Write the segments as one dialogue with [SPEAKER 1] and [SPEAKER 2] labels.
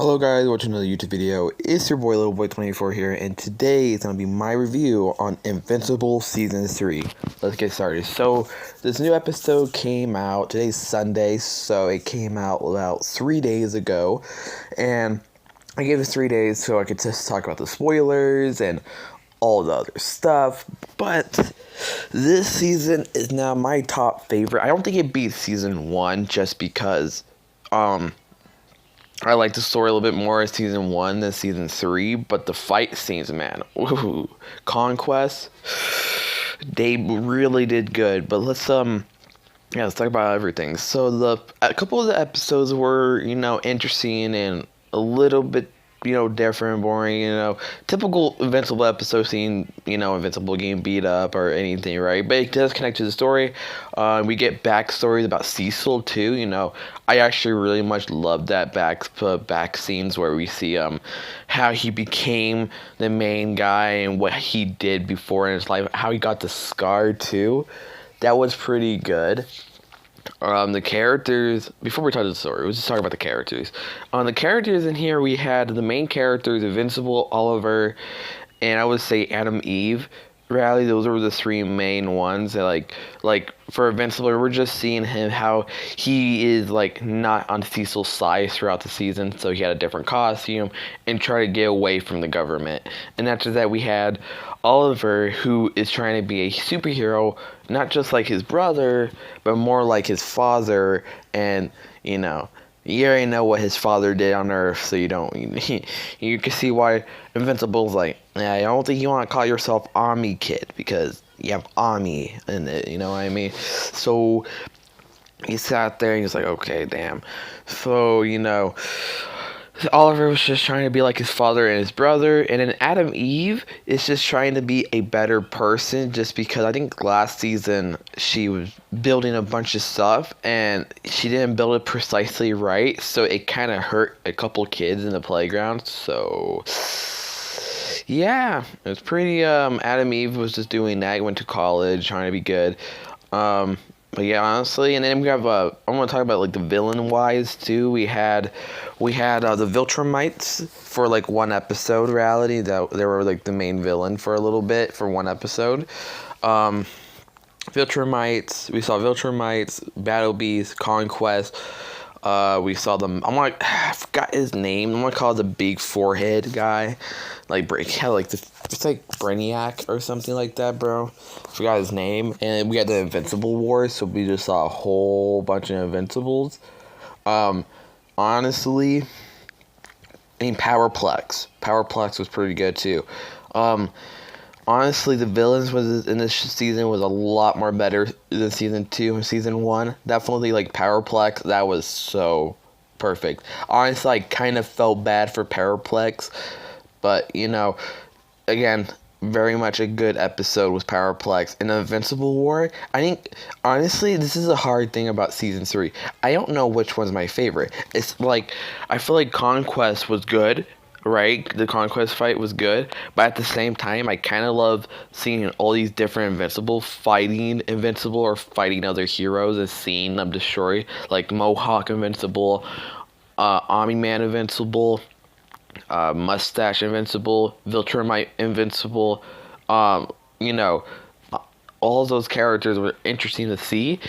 [SPEAKER 1] Hello guys, watching another YouTube video. It's your boy Little Boy 24 here, and today is going to be my review on Invincible Season 3. Let's get started. So, this new episode came out, today's Sunday, so it came out about 3 days ago, and I gave it 3 days so I could just talk about the spoilers and all the other stuff, but this season is now my top favorite. I don't think it beats Season 1 just because, I like the story a little bit more in Season 1 than Season 3, but the fight scenes, man, ooh, Conquest, they really did good. But let's talk about everything. So a couple of the episodes were, interesting and a little bit, different, boring, typical Invincible episode, seeing, Invincible getting beat up or anything, right? But it does connect to the story. We get backstories about Cecil, too, I actually really much love that back scenes where we see, how he became the main guy and what he did before in his life, how he got the scar, too. That was pretty good. The characters, before we talk about the story, let's just talk about the characters. The characters in here, we had the main characters, Invincible, Oliver, and I would say Adam Eve. Rally, those were the three main ones. Like for Invincible, we're just seeing him, how he is, not on Cecil's side throughout the season, so he had a different costume, and try to get away from the government. And after that, we had Oliver, who is trying to be a superhero, not just like his brother, but more like his father, and, you already know what his father did on Earth, so you can see why Invincible's like, yeah, I don't think you want to call yourself Army Kid, because you have Army in it, you know what I mean? So, he sat there, and he's like, okay, damn. So, Oliver was just trying to be like his father and his brother, and then Adam Eve is just trying to be a better person, just because I think last season she was building a bunch of stuff and she didn't build it precisely right, so it kind of hurt a couple kids in the playground. So yeah, it was pretty. Adam Eve was just doing that, went to college, trying to be good. But yeah, honestly, and then we have I want to talk about the villain wise too. We had the Viltrumites for one episode. Reality, that they were the main villain for a little bit for one episode. Viltrumites, we saw Viltrumites, Battle Beast, Conquest. We saw them. I forgot his name. I'm gonna call it the big forehead guy. It's like Brainiac or something like that, bro. Forgot his name. And we had the Invincible Wars, so we just saw a whole bunch of Invincibles. Honestly, I mean, Powerplex. Powerplex was pretty good too. Honestly, the villains in this season was a lot more better than Season 2 and Season 1. Definitely, Powerplex, that was so perfect. Honestly, I kind of felt bad for Powerplex, but, again, very much a good episode with Powerplex. And the Invincible War, I think, honestly, this is a hard thing about Season 3. I don't know which one's my favorite. It's I feel like Conquest was good. Right, the Conquest fight was good, but at the same time, I kind of love seeing all these different Invincible fighting Invincible or fighting other heroes and seeing them destroy, like Mohawk Invincible, Omni-Man Invincible, Mustache Invincible, Viltrumite Invincible. All of those characters were interesting to see,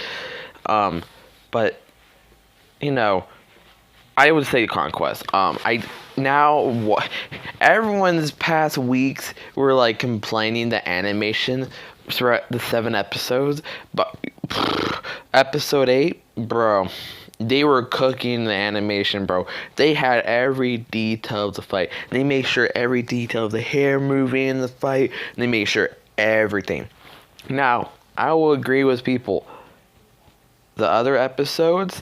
[SPEAKER 1] but I would say Conquest. Everyone's past weeks were complaining the animation throughout the 7 episodes, but episode 8, bro, they were cooking the animation, bro. They had every detail of the fight. They made sure every detail of the hair moving in the fight. They made sure everything. Now, I will agree with people. The other episodes,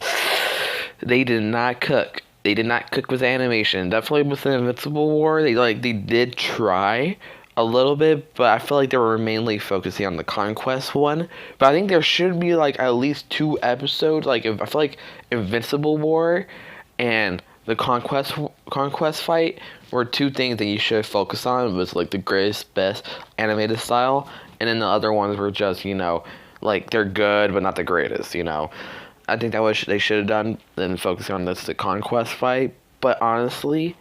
[SPEAKER 1] they did not cook. They did not cook with animation. Definitely with the Invincible War, they did try a little bit, but I feel like they were mainly focusing on the Conquest one. But I think there should be at least 2 episodes. I feel like Invincible War and the Conquest fight were 2 things that you should focus on. It was the greatest, best animated style, and then the other ones were just they're good but not the greatest. I think that was they should have done, then focusing on the Conquest fight. But honestly,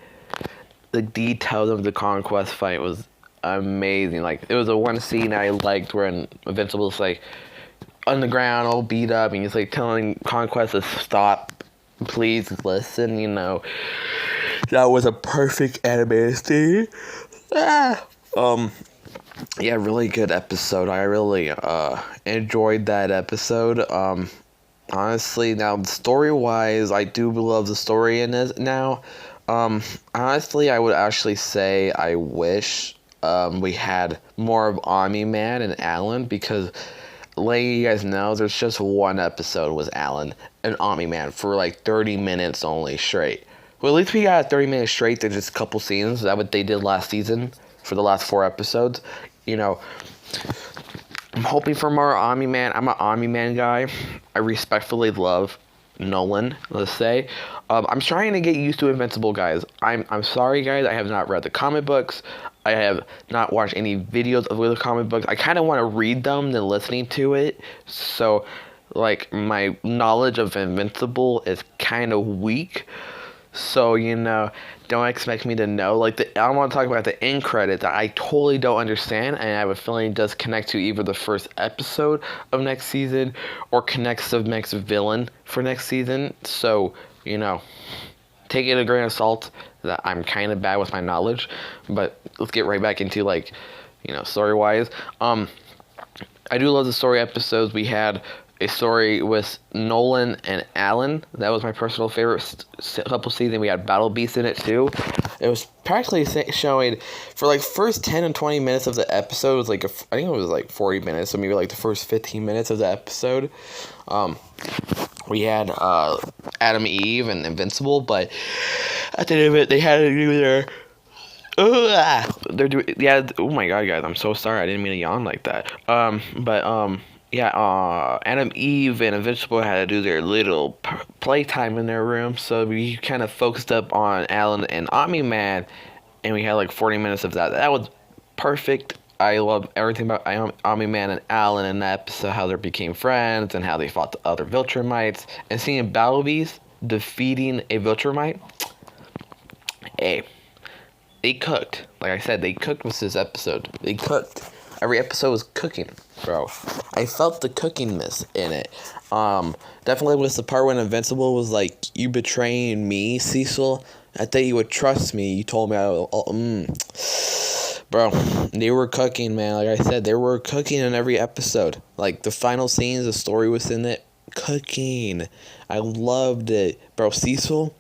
[SPEAKER 1] the details of the Conquest fight was amazing. Like, there was a one scene I liked where Invincible's like on the ground, all beat up, and he's like telling Conquest to stop, please listen. That was a perfect animated scene. Ah. Yeah, really good episode. I really enjoyed that episode. Honestly, now story wise, I do love the story in this now. Honestly, I would actually say I wish we had more of Omni-Man and Alan, because letting you guys know, there's just one episode with Alan and Omni-Man for like 30 minutes only straight. Well, at least we got 30 minutes straight. There's just a couple scenes. That's what they did last season for the last 4 episodes. I'm hoping for more Omni-Man. I'm an Omni-Man guy. I respectfully love Nolan, let's say. I'm trying to get used to Invincible, guys. I'm sorry, guys. I have not read the comic books. I have not watched any videos of the comic books. I kind of want to read them than listening to it. So, like, my knowledge of Invincible is kind of weak. So, don't expect me to know. Like, I want to talk about the end credits that I totally don't understand, and I have a feeling it does connect to either the first episode of next season or connects to the next villain for next season. So, take it a grain of salt that I'm kind of bad with my knowledge. But let's get right back into, story-wise. I do love the story episodes. We had a story with Nolan and Alan. That was my personal favorite couple season. We had Battle Beast in it too. It was practically showing for like first 10 and 20 minutes of the episode. It was like I think it was like 40 minutes, so maybe like the first 15 minutes of the episode. We had Adam, Eve, and Invincible, but at the end of it, they had to do their. They're doing. Yeah. Oh my god, guys! I'm so sorry. I didn't mean to yawn like that. Adam, Eve, and Invincible had to do their little playtime in their room, so we kind of focused up on Alan and Omni-Man, and we had like 40 minutes of that. That was perfect. I love everything about Omni-Man and Alan in that episode, how they became friends, and how they fought the other Viltrumites, and seeing Battle Beast defeating a Viltrumite. Hey, they cooked. Like I said, they cooked with this episode. They cooked. Every episode was cooking, bro. I felt the cookingness in it. Definitely was the part when Invincible was like, "You betraying me, Cecil? I thought you would trust me. You told me Bro, they were cooking, man. Like I said, they were cooking in every episode. Like, the final scenes, the story was in it. Cooking. I loved it. Bro, Cecil?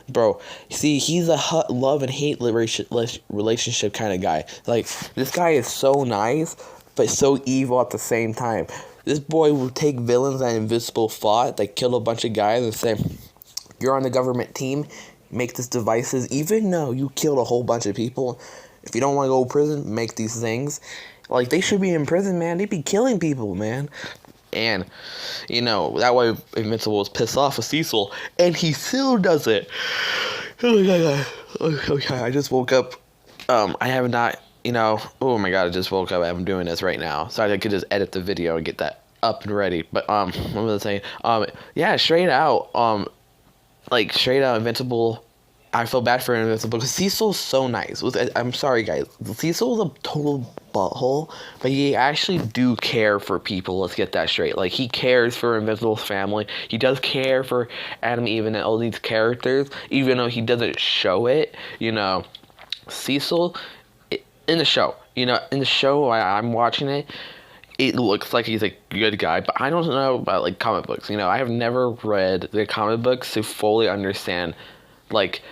[SPEAKER 1] Bro, see, he's a love and hate relationship kind of guy. Like, this guy is so nice, but so evil at the same time. This boy will take villains that Invincible fought, that killed a bunch of guys, and say, "You're on the government team, make these devices, even though you killed a whole bunch of people. If you don't want to go to prison, make these things." Like, they should be in prison, man. They'd be killing people, man. And, that way Invincible was pissed off with Cecil, and he still does it. Okay, I just woke up. I have not, oh my god, I just woke up. I'm doing this right now. So I could just edit the video and get that up and ready. But, what was I saying? Yeah, straight out, Invincible. I feel bad for Invincible because Cecil's so nice. I'm sorry, guys. Cecil's a total butthole, but he actually do care for people. Let's get that straight. Like, he cares for Invincible's family. He does care for Adam, Eve, and all these characters, even though he doesn't show it. Cecil, in the show, I'm watching it, it looks like he's a good guy, but I don't know about, like, comic books. I have never read the comic books to fully understand, like,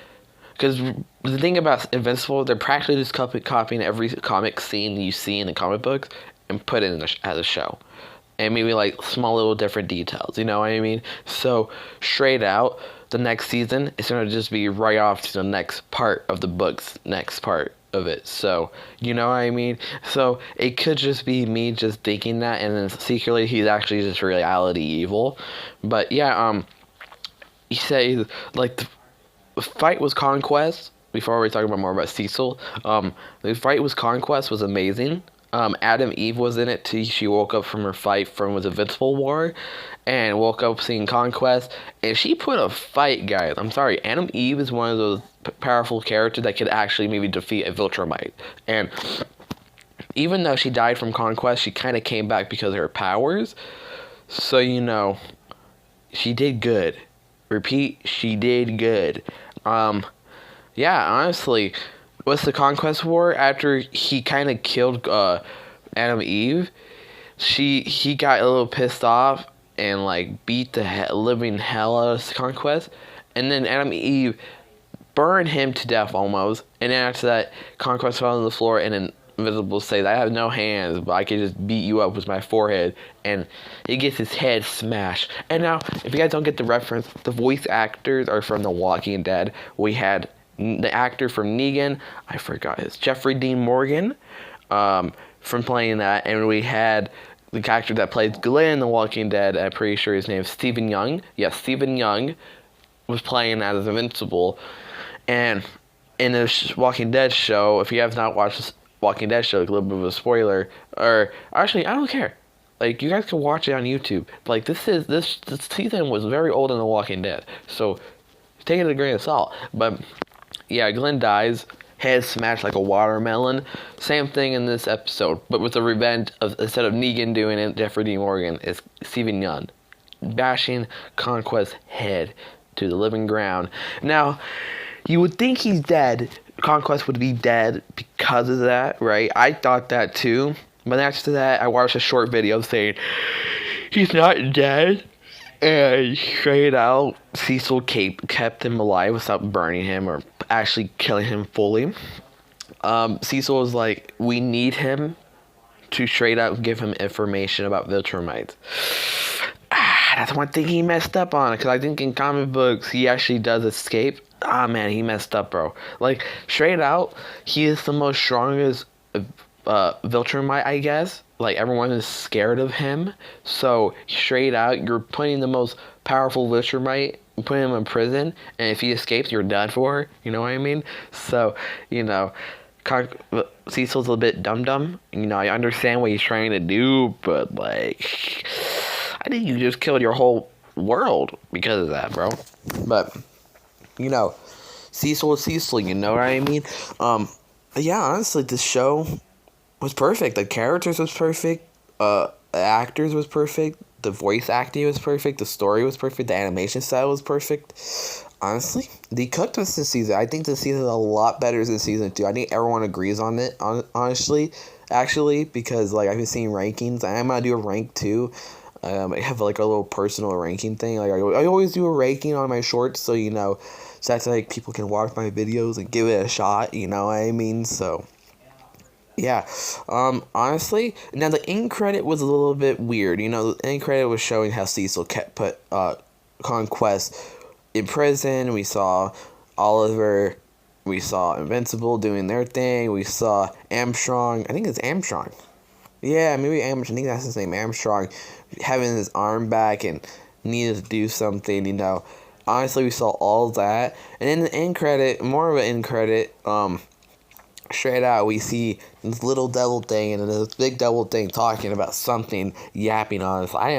[SPEAKER 1] because the thing about Invincible, they're practically just copying every comic scene you see in the comic books and put it as a show. And maybe, like, small little different details, you know what I mean? So, straight out, the next season, it's going to just be right off to the next part of the book's next part of it. So, you know what I mean? So, it could just be me just thinking that, and then secretly he's actually just reality evil. But, yeah, you say, like, the fight was Conquest. Before we talk about more about Cecil, the fight was Conquest was amazing. Adam Eve was in it too. She woke up from her fight from was Invincible War, and woke up seeing Conquest, and she put a fight, guys. I'm sorry, Adam Eve is one of those powerful characters that could actually maybe defeat a Viltrumite, and even though she died from Conquest, she kind of came back because of her powers. So she did good. Repeat, she did good. Yeah, honestly, with the Conquest War, after he kind of killed Adam Eve, he got a little pissed off and like beat the living hell out of Conquest, and then Adam Eve burned him to death almost, and then after that, Conquest fell on the floor, and then Invisible says, "I have no hands, but I can just beat you up with my forehead," and he gets his head smashed. And now, if you guys don't get the reference, the voice actors are from The Walking Dead. We had the actor from Negan, I forgot his, Jeffrey Dean Morgan, from playing that, and we had the actor that plays Glenn in The Walking Dead. I'm pretty sure his name is Stephen Young. Yes, Stephen Young was playing as Invincible, and in the Walking Dead show, if you have not watched this Walking Dead show, a little bit of a spoiler, or actually, I don't care. Like, you guys can watch it on YouTube. Like, this season was very old in The Walking Dead, so take it with a grain of salt. But yeah, Glenn dies, head smashed like a watermelon. Same thing in this episode, but with the revenge of, instead of Negan doing it, Jeffrey D. Morgan is Stephen Young bashing Conquest's head to the living ground. Now, you would think he's dead. Conquest would be dead because of that, right? I thought that too. But after that, I watched a short video saying he's not dead. And straight out, Cecil kept him alive without burning him or actually killing him fully. Cecil was like, we need him to straight out give him information about Viltrumites. That's one thing he messed up on, because I think in comic books he actually does escape. Man, he messed up, bro. Like, straight out, he is the most strongest Viltrumite, I guess. Like, everyone is scared of him. So, straight out, you're putting the most powerful Viltrumite, putting him in prison, and if he escapes, you're done for. You know what I mean? So, Cecil's a bit dumb. I understand what he's trying to do, but, like, I think you just killed your whole world because of that, bro. But Cecil is Cecil, you know what I mean? Yeah, honestly, this show was perfect. The characters was perfect. The actors was perfect. The voice acting was perfect. The story was perfect. The animation style was perfect. Honestly, they cooked us this season. I think this season is a lot better than season 2. I think everyone agrees on it, honestly. Actually, because, like, I've been seeing rankings. I'm going to do a rank, too. I have, like, a little personal ranking thing. Like, I always do a ranking on my shorts, so, so that's, like, people can watch my videos and give it a shot, you know what I mean? So, yeah. Honestly, now the end credit was a little bit weird. The end credit was showing how Cecil put Conquest in prison. We saw Oliver. We saw Invincible doing their thing. We saw Armstrong. I think it's Armstrong. Yeah, maybe Armstrong. I think that's his name, Armstrong, having his arm back and needed to do something, Honestly, we saw all that. And in the end credit, more of an end credit, straight out, we see this little devil thing and this big devil thing talking about something, yapping on us. I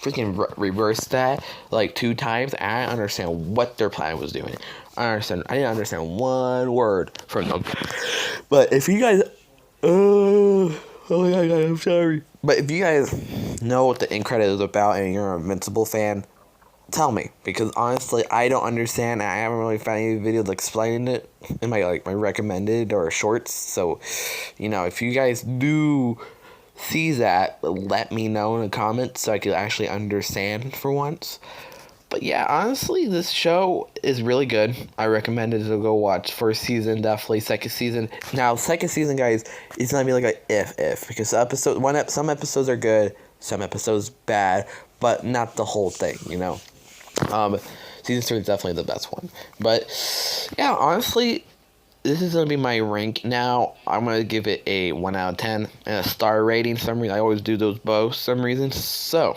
[SPEAKER 1] freaking reversed that like 2 times, and I don't understand what their plan was doing. I didn't understand one word from them. But if you guys, oh my god, I'm sorry. But if you guys know what the end credit is about and you're an Invincible fan, tell me, because honestly, I don't understand. I haven't really found any videos explaining it in my recommended or shorts. So, if you guys do see that, let me know in the comments so I can actually understand for once. But yeah, honestly, this show is really good. I recommend it to go watch. First season, definitely. Second season. Now, second season, guys, it's gonna be like a if because some episodes are good, some episodes bad, but not the whole thing. Season 3 is definitely the best one. But yeah, honestly, this is gonna be my rank now. I'm gonna give it a 1 out of 10 and a star rating. For some reason, I always do those both. For some reason, so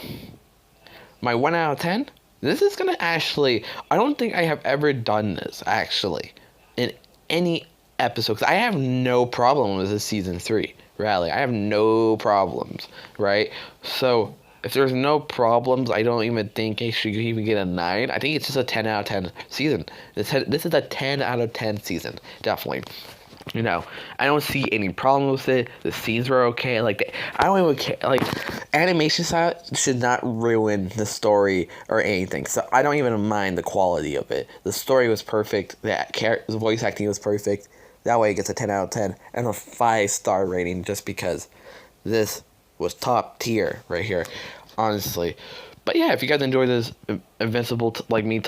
[SPEAKER 1] my 1 out of 10. This is gonna actually, I don't think I have ever done this actually in any episode, 'cause I have no problem with this season 3, Rally. I have no problems, right? So if there's no problems, I don't even think it should even get a 9. I think it's just a 10 out of 10 season. This is a 10 out of 10 season, definitely. You know, I don't see any problem with it. The scenes were okay. Like, I don't even care. Like, animation style should not ruin the story or anything. So I don't even mind the quality of it. The story was perfect. The voice acting was perfect. That way it gets a 10 out of 10 and a 5-star rating just because this was top tier right here, honestly. But yeah, if you guys enjoyed this Invincible, like me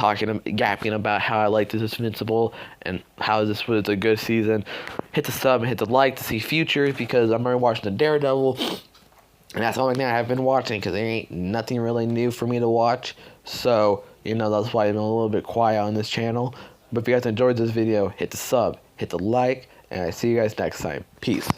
[SPEAKER 1] yapping about how I like this Invincible and how this was a good season, hit the sub and hit the like to see futures, because I'm already watching the Daredevil, and that's the only thing I have been watching because there ain't nothing really new for me to watch. So, you know, that's why I've been a little bit quiet on this channel. But if you guys enjoyed this video, hit the sub, hit the like, and I see you guys next time. Peace.